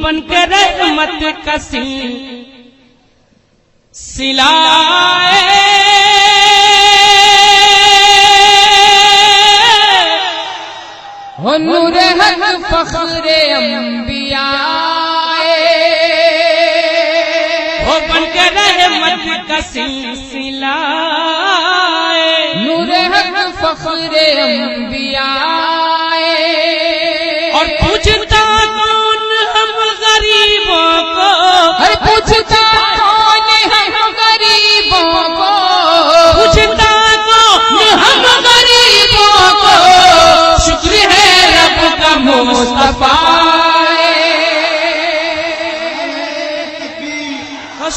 बनकर रहमत का सिलाए हो नूर हक फख्रे अंबिया हो बनकर रहमत का सिलाए नूर हक फख्रे अंबिया और पूछता कौन हम गरीबों को हर पूछता कौन हम गरीबों को पूछता कौन हम गरीबों को शुक्र है रब का मुस्तफा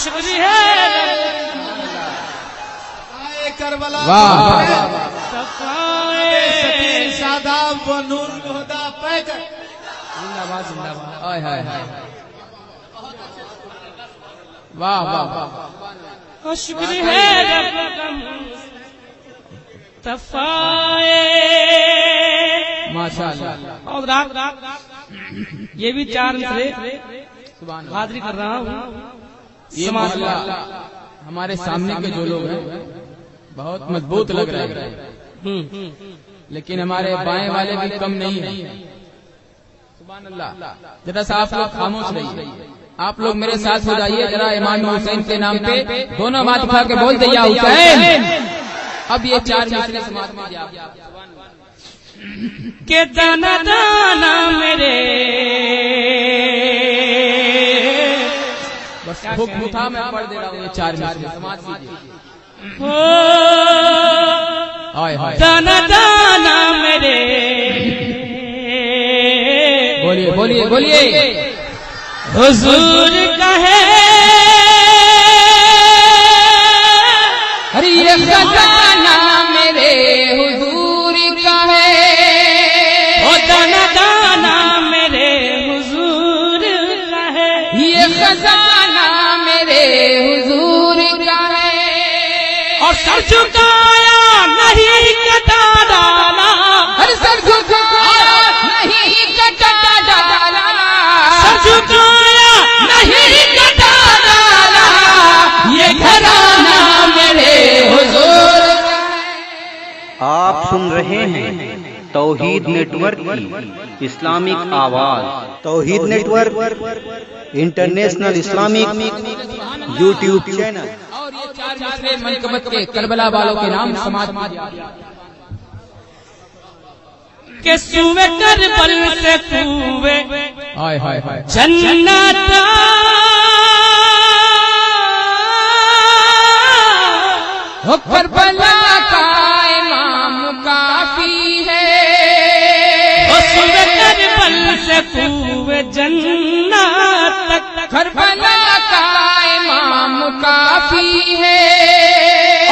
शुक्र है करबला वाह शादाब व नूर हुदा पैकर जिंदाबाद जिंदाबाद हाय हाय हाय वाह वाह वाह शुक्र है रब का मुस्तफा माशाअल्लाह और रात ये भी चार से सुभान अल्लाह। हाजिरी कर रहा हूँ ये मोहल्ला हमारे सामने के जो लोग हैं बहुत मजबूत लग रहे हैं, लेकिन हमारे बाएं वाले भी कम नहीं है। सुभान अल्लाह। जरा सा आप लोग खामोश रहिए, आप लोग मेरे साथ हो जाइए जरा। इमाम हुसैन के नाम पे दोनों हाथ उठा के बोल दिया हुसैन। अब ये चार मिसरे समाज में के दाना दाना मेरे बस हुक्म था, मैं पढ़ दे रहा हूँ ये चार मिसरे समाज कीजिए। हो हाय हाय दाना दाना मेरे बोलिए बोलिए बोलिए। हुजूर कहे अरे ये खजाना मेरे हुजूर का है। ओ दाना दाना मेरे हुजूर का है ये खजाना मेरे हुजूर का है। और सर झुकाया नहीं कटा डाला हर सर झुकाया नहीं कटा डाला सर झुकाया नहीं कटा डाला ये घराना मेरे हुजूर का है। आप सुन रहे हैं तौहीद नेटवर्क की इस्लामिक आवाज। Tauheed network international Islamic YouTube channel. और ये चार मिसरे मनकबत के करबला वालों के नाम समाज के सुवे करबल से कुवे हाय हाय हाय जन्नत हो करबला का इमाम काफी है। ओ सुवे करबल से कुवे जन्नत करबला का इमाम काफी है।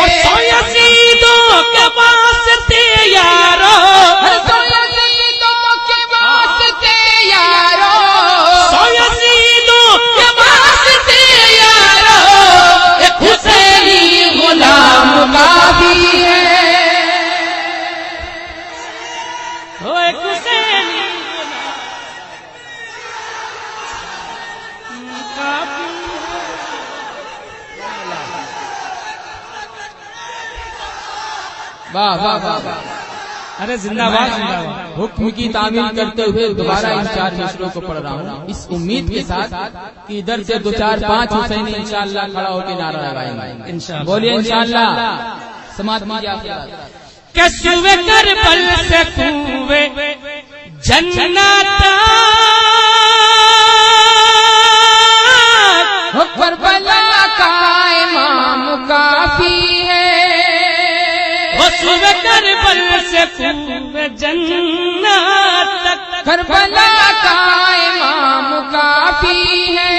और सौ यजीदों के वास्ते यारो सौ यजीदों के वास्ते यारो सौ यजीदों के वास्ते यारो एक हुसैनी गुलाम काफी है। हो एक हुसैनी गुलाम काफी वाह वाह वाह वाह। अरे जिंदाबाद जिंदाबाद। हुक्म की तामील करते हुए दोबारा इन चार मिसरों को पढ़ रहा हूँ इस उम्मीद के साथ कि इधर से दो चार पांच हुसैनी इंशाअल्लाह खड़ा होकर नारा लगाएंगे इंशाअल्लाह। बोलिए इंशाअल्लाह। समाज में के सुवे करबल से कुवे जन्नत करबला का इमाम काफी है। वो सुवे करबल से कुवे जन्नत करबला का इमाम काफी है।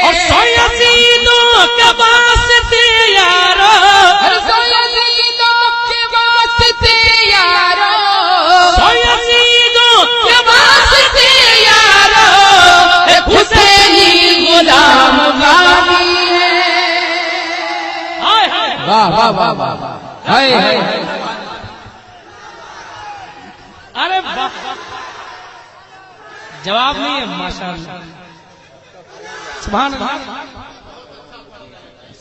और सौ यजीदों के वास्ते यारो सौ यजीदों के वास्ते यारो सौ यजीदों के वास्ते यारो एक हुसैनी गुलाम काफी है। हाय हाय वाह वाह वाह वाह हाय हाय। अरे वाह जवाब नहीं है। माशाअल्लाह, सुभान अल्लाह,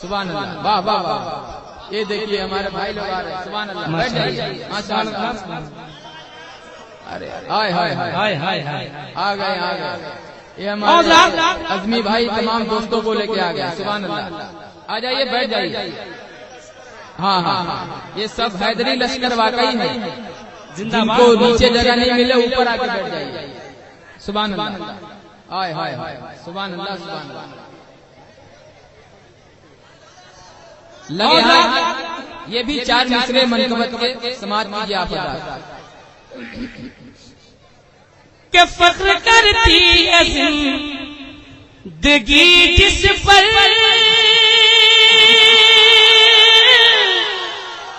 सुभान अल्लाह, वाह वाह वाह। ये देखिए हमारे भाई लोग आ रहे हैं, सुभान अल्लाह, बैठ जाइए, माशाअल्लाह। अरे हाय हाय हाय हाय हाय हाय, आ गए। ये हमारे अजमी भाई तमाम दोस्तों को लेके आ गए, सुभान अल्लाह। आ जाइए, बैठ जाइए। हाँ हाँ हाँ, ये सब हैदरी लश्कर वाकई है, जिनको नीचे जगह नहीं मिले ऊपर आके बैठ जाइए, सुभान अल्लाह। हाय हाय हाय, सुभान अल्लाह, सुभान अल्लाह। लगे हाथ, ये भी 4 मिसरे मनकबत के समाज कीजिए आप हज़रात। के फख्र करती है जिंदगी जिस पर,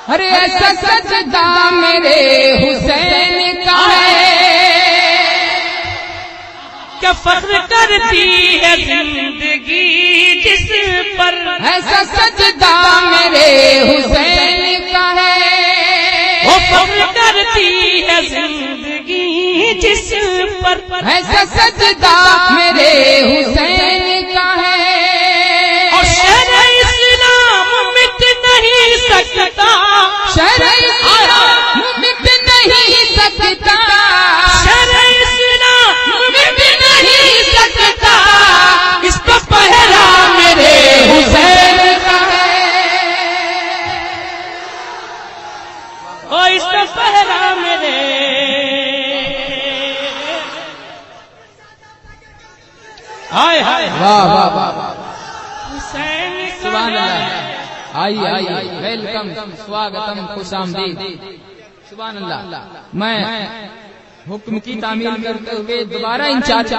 अरे ऐसा सजदा मेरे हुसैन का है। क्या फख्र करती है जिंदगी जिस पर, ऐसा सजदा मेरे हुसैन का है। वो फख्र करती है जिंदगी जिस पर, ऐसा सजदा मेरे हुसैन का है। और शरअ इस्लाम मिट नहीं सकता, शरअ इस्लाम मिट नहीं सकता, शरअ इस्लाम मिट नहीं सकता, इसका पहरा मेरे हुसैन का है। ओ इसका पहरा मेरे, हाय हाय वाह वाह वाह, हुसैन का सुभान है। अल्लाह। आइए, वेलकम, स्वागतम, खुशामदीद, सुभान अल्लाह। मैं हुक्म की तामील करते हुए दोबारा इंचार्ज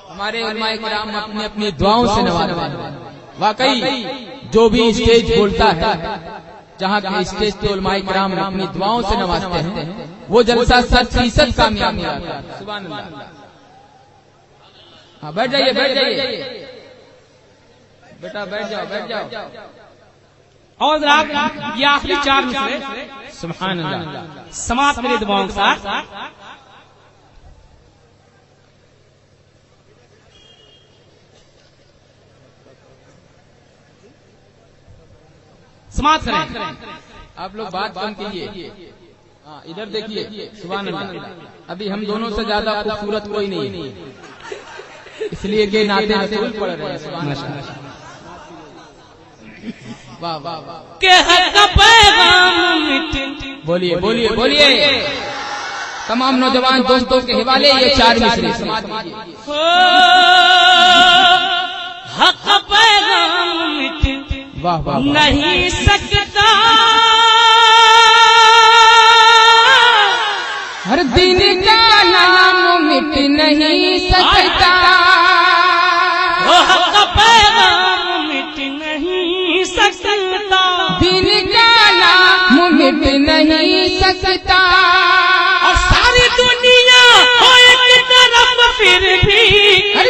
हमारे उलमाए किराम अपनी अपनी दुआओं से नवाज़ें। वाकई जो भी स्टेज बोलता है, जहाँ के स्टेज पे उलमाए किराम अपनी दुआओं से नवाजते हैं, वो जलसा 100% कामयाब होता है, सुभान अल्लाह। हाँ, बैठ जाइए, बैठ जाइए बेटा, बैठ जाओ, बैठ जाओ। और आप ये आखिरी 4 मिसरे सुभान अल्लाह, समाप्त करिए दुआओं के साथ। समाप्त करें। आप लोग बात कम कीजिए। हाँ, इधर देखिए, सुभान अल्लाह। अभी हम दोनों से ज्यादा खूबसूरत कोई नहीं है, इसलिए के नाते रसूल पढ़ रहे हैं, सुभान अल्लाह। वाह वाह वाह, के हक का पैगाम मिट, बोलिए बोलिए बोलिए। तमाम नौजवान दोस्तों के हवाले ये 4 मिसरे समाज कीजिए। हो हक का पैगाम मिट वाह वाह, नहीं सकता, हर दिन का नाम मिट नहीं सकता, वो हक का पैगाम मिट नहीं सकता, दिन का नाम मिट नहीं सकता। और सारी दुनिया हो एक तरफ फिर भी, हर